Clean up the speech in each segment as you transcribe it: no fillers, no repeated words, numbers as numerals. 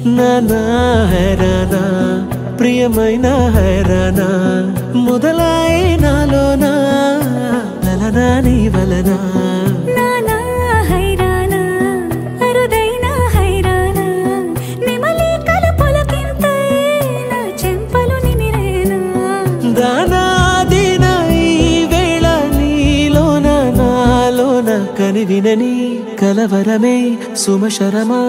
నానా హైరానా ప్రియమైన హైరానా మొదలాయి నాలోనా లలనా నీ వలనా నానా హైరానా అరుదైన హైరానా నిమలి కలుపులకింతై నా చెంపలు నిమిరేనా దానాదిన ఈ వేళ నీలోన నాలోన కనివినని కలవరమే సుమశరమా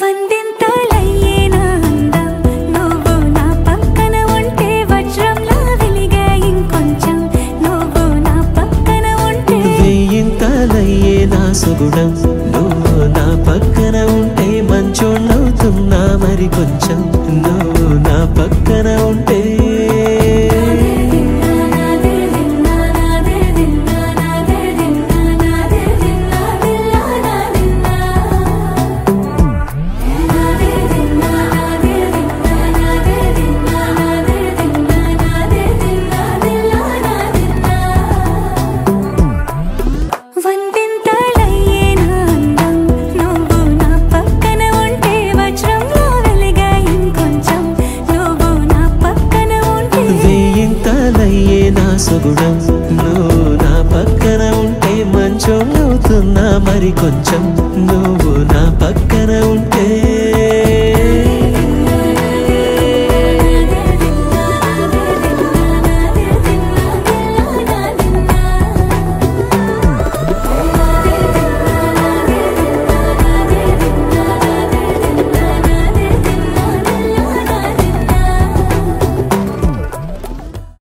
వందింతలయ్యేనా అందం నువ్వు నా పక్కన ఉంటే వజ్రంలా వెలిగే ఇంకొంచెం నువ్వు నా పక్కన ఉంటే వెయ్యింతలయ్యే నా సుగుణం నువ్వు నా పక్కన ఉంటే మంచోళ్ళవుతున్నా మరి కొంచెం నువ్వు నా పక్కన ఉంటే సుగుణం నువ్వు నా పక్కన ఉంటే మంచోళ్ళవుతున్నా మరి కొంచెం నువ్వు